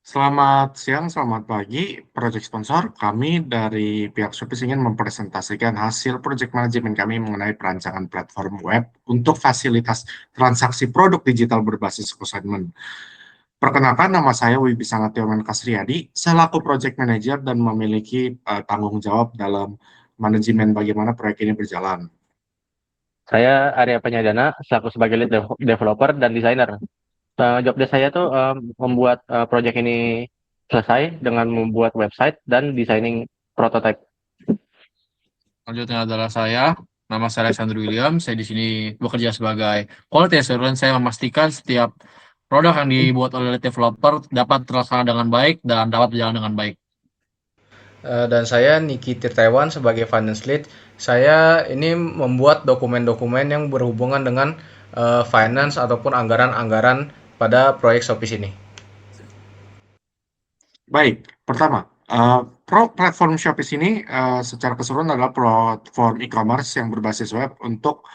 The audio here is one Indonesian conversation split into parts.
Selamat siang, selamat pagi, Project Sponsor. Kami dari pihak Shopee ingin mempresentasikan hasil project manajemen kami mengenai perancangan platform web untuk fasilitas transaksi produk digital berbasis consignment. Perkenalkan, nama saya Wibisana Tioman Kasriyadi, selaku Project Manager dan memiliki tanggung jawab dalam manajemen bagaimana proyek ini berjalan. Saya Arya Penyadana, selaku sebagai lead developer dan desainer. Job desk saya tuh membuat project ini selesai dengan membuat website dan designing prototype. Selanjutnya adalah nama saya Alexander William. Saya di sini bekerja sebagai quality assurance. Saya memastikan setiap produk yang dibuat oleh developer dapat terlaksana dengan baik dan dapat berjalan dengan baik. Dan saya Niki Tirtawan sebagai finance lead. Saya ini membuat dokumen-dokumen yang berhubungan dengan finance ataupun anggaran-anggaran pada proyek Shopee ini. Baik, pertama, platform Shopee ini secara keseluruhan adalah platform e-commerce yang berbasis web untuk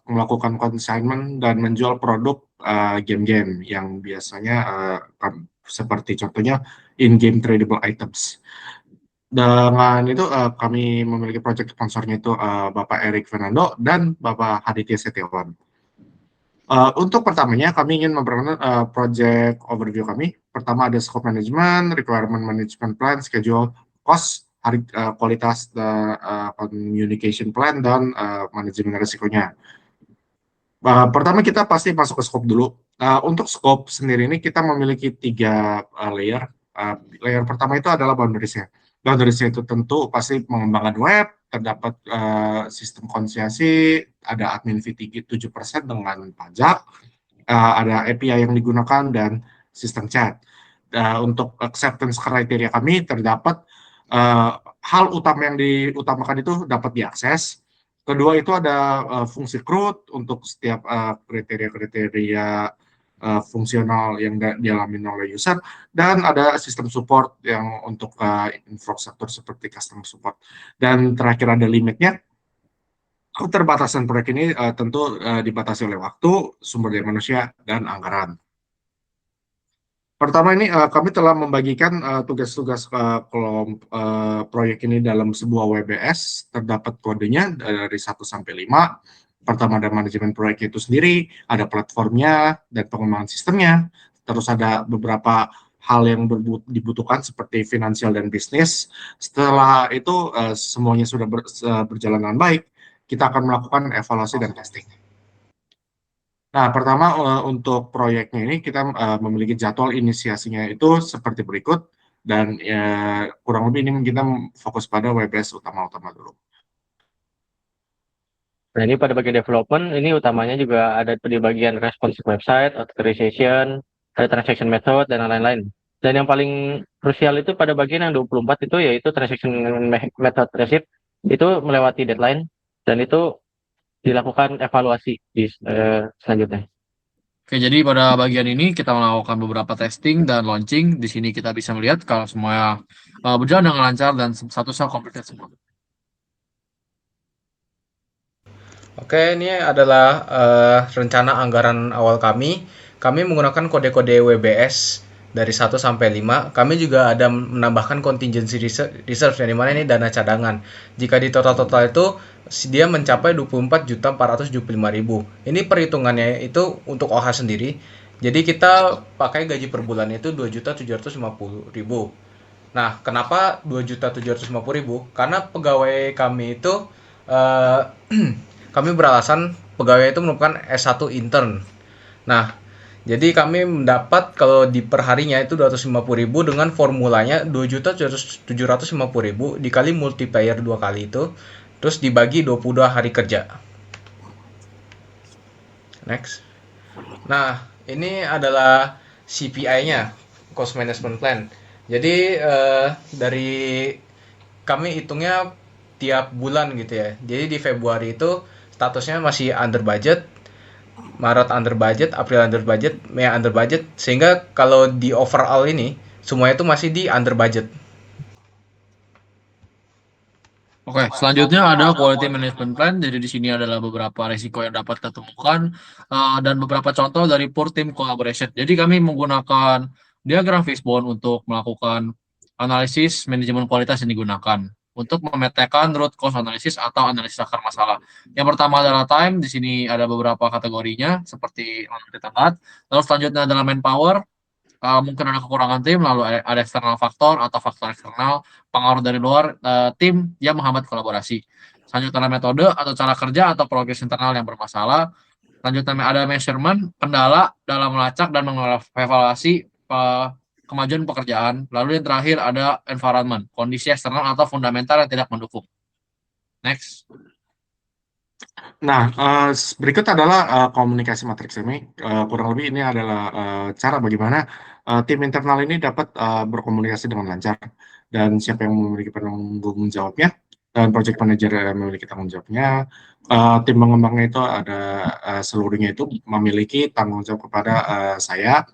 melakukan consignment dan menjual produk game-game yang biasanya seperti contohnya in-game tradable items. Dengan itu kami memiliki project sponsornya itu Bapak Erik Fernando dan Bapak Haditya Setiawan. Untuk pertamanya, kami ingin memperkenalkan project overview kami. Pertama ada scope management, requirement management plan, schedule, cost, kualitas, communication plan, dan manajemen risikonya. Pertama kita pasti masuk ke scope dulu. Untuk scope sendiri ini kita memiliki 3 layer. Layer pertama itu adalah boundariesnya. Boundariesnya itu tentu pasti mengembangkan web, terdapat sistem konsiasi, ada admin fee 7% dengan pajak, ada API yang digunakan, dan sistem chat. Untuk acceptance kriteria kami terdapat hal utama yang diutamakan itu dapat diakses. Kedua itu ada fungsi CRUD untuk setiap kriteria-kriteria fungsional yang dialami oleh user, dan ada sistem support yang untuk infrastruktur seperti customer support. Dan terakhir ada limitnya. Keterbatasan proyek ini tentu dibatasi oleh waktu, sumber daya manusia, dan anggaran. Pertama ini kami telah membagikan tugas-tugas proyek ini dalam sebuah WBS, terdapat kodenya dari 1 sampai 5. Pertama ada manajemen proyek itu sendiri, ada platformnya dan pengembangan sistemnya, terus ada beberapa hal yang dibutuhkan seperti finansial dan bisnis. Setelah itu semuanya sudah berjalan dengan baik, kita akan melakukan evaluasi dan testing. Nah, pertama untuk proyeknya ini kita memiliki jadwal inisiasinya itu seperti berikut, dan kurang lebih ini kita fokus pada WBS utama-utama dulu. Nah, ini pada bagian development, ini utamanya juga ada di bagian responsive website, authorization, ada transaction method, dan lain-lain. Dan yang paling krusial itu pada bagian yang 24 itu yaitu transaction method receipt, itu melewati deadline, dan itu dilakukan evaluasi di selanjutnya. Oke, jadi pada bagian ini kita melakukan beberapa testing dan launching. Di sini kita bisa melihat kalau semua berjalan dengan lancar dan satu-satu completed semua. Oke, ini adalah rencana anggaran awal kami. Kami menggunakan kode-kode WBS dari 1 sampai 5. Kami juga ada menambahkan contingency reserve yang dimana ini dana cadangan. Jika di total-total itu dia mencapai 24.475.000. Ini perhitungannya itu untuk OH sendiri. Jadi kita pakai gaji per bulan itu 2.750.000. Nah, kenapa 2.750.000? Karena pegawai kami itu kami beralasan pegawai itu merupakan S1 intern. Nah, jadi kami mendapat kalau di perharinya itu 250.000 dengan formulanya 2.750.000 dikali multiplier 2 kali itu, terus dibagi 22 hari kerja. Next. Nah, ini adalah CPI-nya, Cost Management Plan. Jadi dari kami hitungnya tiap bulan gitu ya. Jadi di Februari itu statusnya masih under budget, Maret under budget, April under budget, Mei under budget, sehingga kalau di overall ini semuanya itu masih di under budget. Oke, selanjutnya ada quality management plan. Jadi di sini adalah beberapa risiko yang dapat kita temukan dan beberapa contoh dari poor team collaboration. Jadi kami menggunakan diagram fishbone untuk melakukan analisis manajemen kualitas yang digunakan untuk memetakan root cause analysis atau analisis akar masalah. Yang pertama adalah time, di sini ada beberapa kategorinya seperti di tempat. Lalu selanjutnya adalah manpower, mungkin ada kekurangan tim, lalu ada eksternal faktor atau faktor eksternal, pengaruh dari luar tim yang menghambat kolaborasi. Selanjutnya ada metode atau cara kerja atau progres internal yang bermasalah. Selanjutnya ada measurement, kendala dalam melacak dan mengevaluasi kemajuan pekerjaan. Lalu yang terakhir ada environment, kondisi eksternal atau fundamental yang tidak mendukung. Next. Nah, berikut adalah komunikasi matriks ini. Kurang lebih ini adalah cara bagaimana tim internal ini dapat berkomunikasi dengan lancar dan siapa yang memiliki penanggung jawabnya dan project manager yang memiliki tanggung jawabnya. Tim pengembangnya itu ada seluruhnya itu memiliki tanggung jawab kepada saya.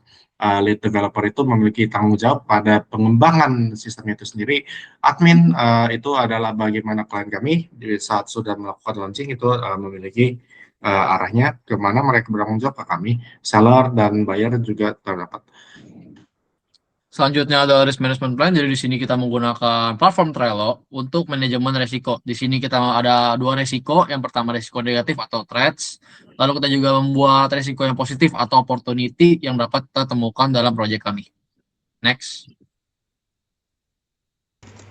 Lead developer itu memiliki tanggung jawab pada pengembangan sistemnya itu sendiri. Admin itu adalah bagaimana klien kami di saat sudah melakukan launching itu memiliki arahnya kemana mereka bertanggung jawab ke kami. Seller dan buyer juga terdapat. Selanjutnya ada risk management plan. Jadi di sini kita menggunakan platform Trello untuk manajemen resiko. Di sini kita ada 2 resiko. Yang pertama resiko negatif atau threats. Lalu kita juga membuat resiko yang positif atau opportunity yang dapat kita temukan dalam proyek kami. Next.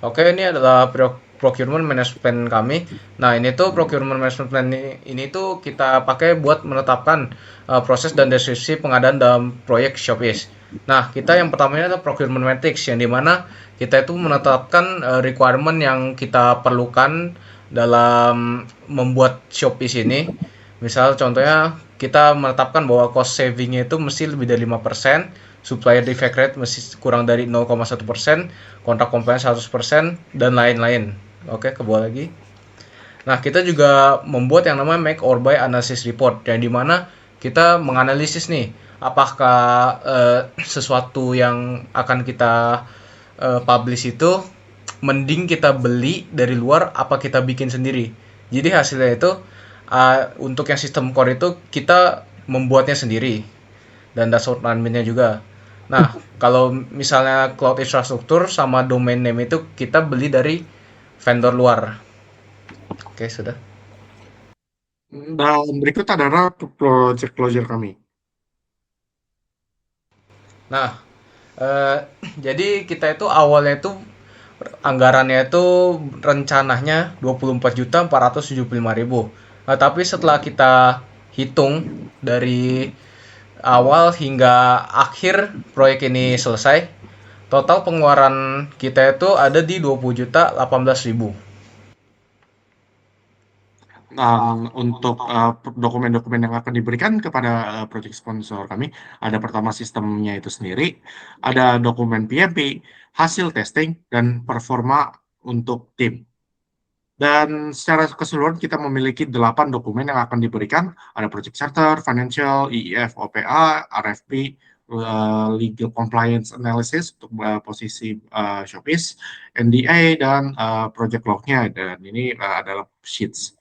Oke, ini adalah procurement management kami. Nah, ini tuh procurement management plan ini tuh kita pakai buat menetapkan proses dan deskripsi pengadaan dalam proyek Shopee. Nah, kita yang pertamanya adalah procurement matrix, yang dimana kita itu menetapkan requirement yang kita perlukan dalam membuat Shopee ini. Misal contohnya kita menetapkan bahwa cost savingnya itu mesti lebih dari 5%, supplier defect rate mesti kurang dari 0,1%, kontrak compliance 100%, dan lain-lain. Oke, ke bawah lagi. Nah, kita juga membuat yang namanya make or buy analysis report, yang dimana kita menganalisis nih, apakah sesuatu yang akan kita publish itu mending kita beli dari luar apa kita bikin sendiri. Jadi hasilnya itu untuk yang sistem core itu kita membuatnya sendiri dan dashboard adminnya juga. Nah, kalau misalnya cloud infrastructure sama domain name itu kita beli dari vendor luar. Oke, sudah. Dan berikut adalah project closure kami. Nah, jadi kita itu awalnya itu anggarannya itu rencananya 24.475.000. Nah, tapi setelah kita hitung dari awal hingga akhir proyek ini selesai, total pengeluaran kita itu ada di 20.018.000. Untuk dokumen-dokumen yang akan diberikan kepada project sponsor kami, ada pertama sistemnya itu sendiri, ada dokumen PMP, hasil testing, dan performa untuk tim. Dan secara keseluruhan kita memiliki 8 dokumen yang akan diberikan, ada project charter, financial, EEF, OPA, RFP, legal compliance analysis untuk posisi Shopee, NDA, dan project log-nya, dan ini adalah sheets.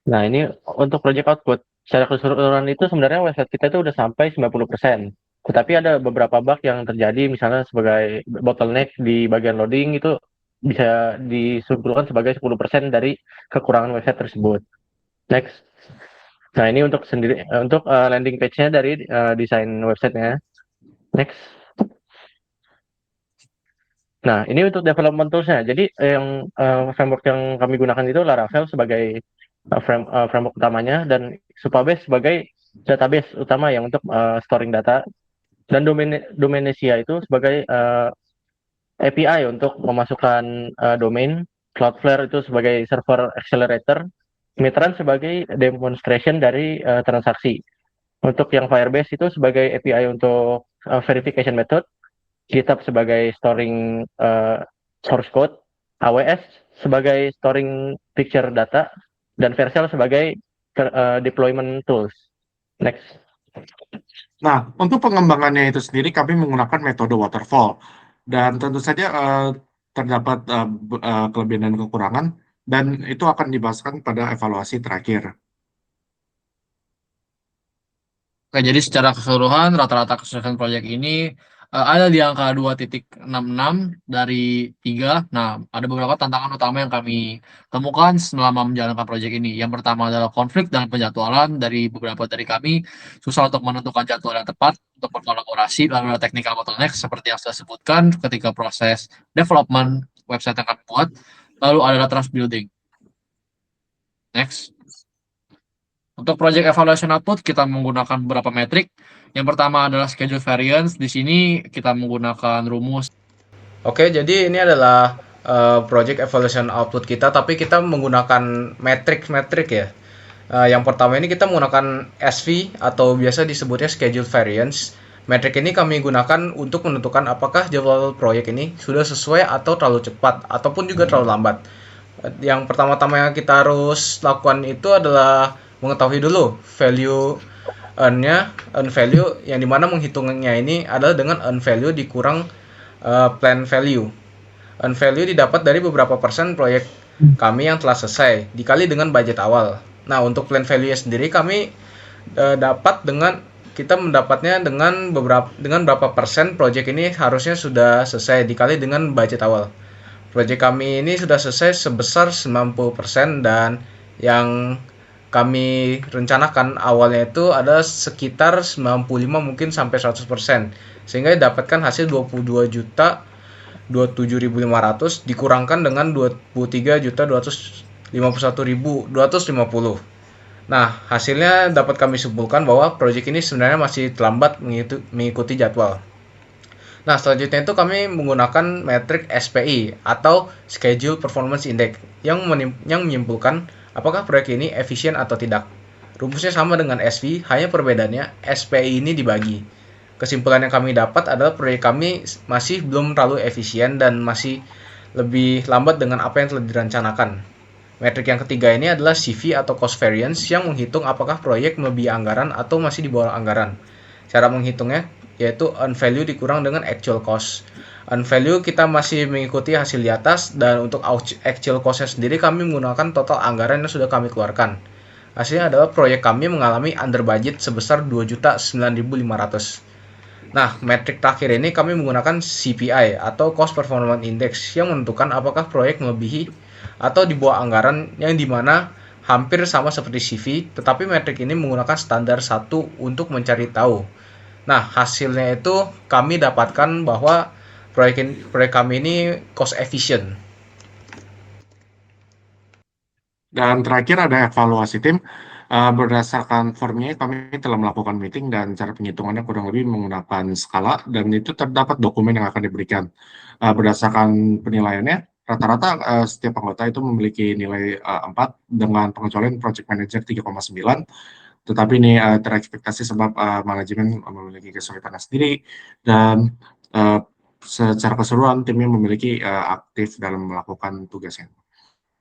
Nah, ini untuk project output. Secara keseluruhan itu sebenarnya website kita itu udah sampai 90%. Tetapi ada beberapa bug yang terjadi, misalnya sebagai bottleneck di bagian loading itu bisa disimpulkan sebagai 10% dari kekurangan website tersebut. Next. Nah, ini untuk landing page-nya dari desain websitenya. Next. Nah, ini untuk development tools-nya. Jadi yang framework yang kami gunakan itu Laravel sebagai framework utamanya dan Supabase sebagai database utama yang untuk storing data dan Domainisia itu sebagai API untuk memasukkan domain, Cloudflare itu sebagai server accelerator, Mitran sebagai demonstration dari transaksi. Untuk yang Firebase itu sebagai API untuk verification method, GitHub sebagai storing source code, AWS sebagai storing picture data, dan Vercel sebagai deployment tools. Next. Nah, untuk pengembangannya itu sendiri kami menggunakan metode waterfall dan tentu saja terdapat kelebihan dan kekurangan dan itu akan dibahaskan pada evaluasi terakhir. Oke, jadi secara keseluruhan rata-rata kesuksesan proyek ini ada di angka 2,66 dari 3. Nah, ada beberapa tantangan utama yang kami temukan selama menjalankan proyek ini. Yang pertama adalah konflik dan penjadwalan dari beberapa dari kami. Susah untuk menentukan jadwal yang tepat untuk berkolaborasi. Lalu ada technical bottleneck seperti yang sudah sebutkan ketika proses development website yang kami buat. Lalu ada trust building. Next. Untuk project evaluation output, kita menggunakan beberapa metrik. Yang pertama adalah schedule variance. Di sini kita menggunakan rumus. Oke, jadi ini adalah project evaluation output kita, tapi kita menggunakan metrik-metrik ya. Yang pertama ini kita menggunakan SV atau biasa disebutnya schedule variance. Metrik ini kami gunakan untuk menentukan apakah jadwal proyek ini sudah sesuai atau terlalu cepat ataupun juga terlalu lambat. Yang pertama-tama yang kita harus lakukan itu adalah mengetahui dulu value earn value yang dimana menghitungnya ini adalah dengan earn value dikurang plan value. Earn value didapat dari beberapa persen proyek kami yang telah selesai dikali dengan budget awal. Nah, untuk plan value sendiri kami dapat dengan kita mendapatnya dengan berapa persen proyek ini harusnya sudah selesai dikali dengan budget awal. Proyek kami ini sudah selesai sebesar 90% dan yang kami rencanakan awalnya itu ada sekitar 95 mungkin sampai 100%. Sehingga didapatkan hasil 22 juta 27.500 dikurangkan dengan 23.251.250. Nah, hasilnya dapat kami simpulkan bahwa proyek ini sebenarnya masih terlambat mengikuti jadwal. Nah, selanjutnya itu kami menggunakan metrik SPI atau Schedule Performance Index yang menyimpulkan apakah proyek ini efisien atau tidak. Rumusnya sama dengan SV, hanya perbedaannya SPI ini dibagi. Kesimpulan yang kami dapat adalah proyek kami masih belum terlalu efisien dan masih lebih lambat dengan apa yang telah direncanakan. Metrik yang ketiga ini adalah CV atau Cost Variance yang menghitung apakah proyek melebihi anggaran atau masih di bawah anggaran. Cara menghitungnya yaitu earn value dikurang dengan actual cost. Earn value kita masih mengikuti hasil di atas dan untuk actual cost-nya sendiri kami menggunakan total anggaran yang sudah kami keluarkan. Hasilnya adalah proyek kami mengalami under budget sebesar 2.9.500. Nah, metrik terakhir ini kami menggunakan CPI atau Cost Performance Index yang menentukan apakah proyek melebihi atau di bawah anggaran yang dimana hampir sama seperti CV, tetapi metrik ini menggunakan standar 1 untuk mencari tahu. Nah, hasilnya itu kami dapatkan bahwa proyek kami ini cost efficient. Dan terakhir ada evaluasi tim. Berdasarkan formnya, kami telah melakukan meeting dan cara penghitungannya kurang lebih menggunakan skala, dan itu terdapat dokumen yang akan diberikan. Berdasarkan penilaiannya, rata-rata setiap anggota itu memiliki nilai 4, dengan pengecualian project manager 3,9. Tetapi ini terekspektasi sebab manajemen memiliki kesulitan sendiri, dan secara keseluruhan timnya memiliki aktif dalam melakukan tugasnya.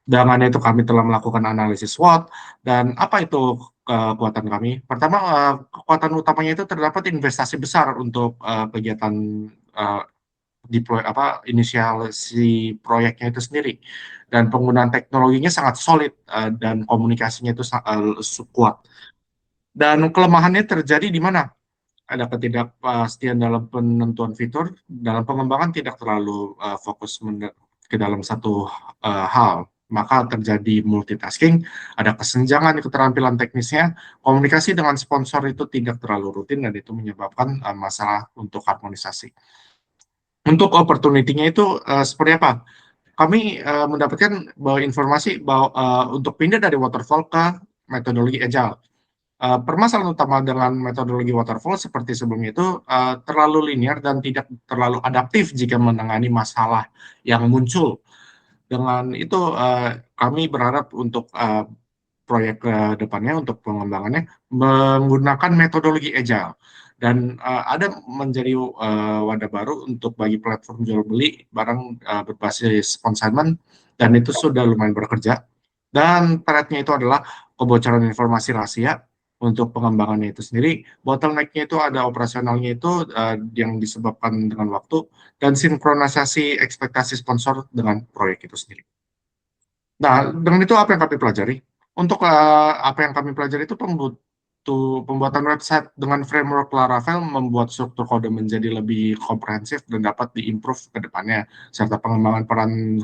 Dengan itu kami telah melakukan analisis SWOT, dan apa itu kekuatan kami? Pertama, kekuatan utamanya itu terdapat investasi besar untuk kegiatan inisiasi proyeknya itu sendiri, dan penggunaan teknologinya sangat solid dan komunikasinya itu kuat. Dan kelemahannya terjadi di mana? Ada ketidakpastian dalam penentuan fitur, dalam pengembangan tidak terlalu fokus ke dalam satu hal, maka terjadi multitasking, ada kesenjangan keterampilan teknisnya, komunikasi dengan sponsor itu tidak terlalu rutin, dan itu menyebabkan masalah untuk harmonisasi. Untuk opportunity-nya itu seperti apa? Kami mendapatkan bahwa informasi bahwa untuk pindah dari waterfall ke metodologi agile. Permasalahan utama dengan metodologi waterfall seperti sebelumnya itu terlalu linear dan tidak terlalu adaptif jika menangani masalah yang muncul. Dengan itu kami berharap untuk proyek ke depannya, untuk pengembangannya menggunakan metodologi agile, dan ada menjadi wadah baru untuk bagi platform jual beli barang berbasis consignment, dan itu sudah lumayan bekerja. Dan threat-nya itu adalah kebocoran informasi rahasia. Untuk pengembangannya itu sendiri, bottleneck-nya itu ada operasionalnya itu yang disebabkan dengan waktu, dan sinkronisasi ekspektasi sponsor dengan proyek itu sendiri. Nah, dengan itu apa yang kami pelajari? Untuk apa yang kami pelajari itu pembuatan website dengan framework Laravel membuat struktur kode menjadi lebih komprehensif dan dapat diimprove ke depannya, serta pengembangan peran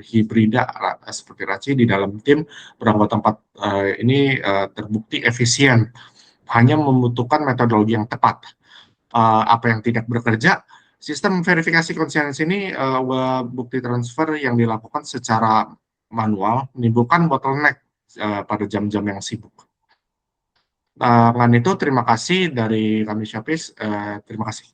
hibrida seperti Raci di dalam tim beranggota 4 ini terbukti efisien, hanya membutuhkan metodologi yang tepat. Apa yang tidak bekerja, sistem verifikasi konsistensi ini bukti transfer yang dilakukan secara manual menimbulkan bottleneck pada jam-jam yang sibuk. Dengan itu terima kasih dari kami Shopee, terima kasih.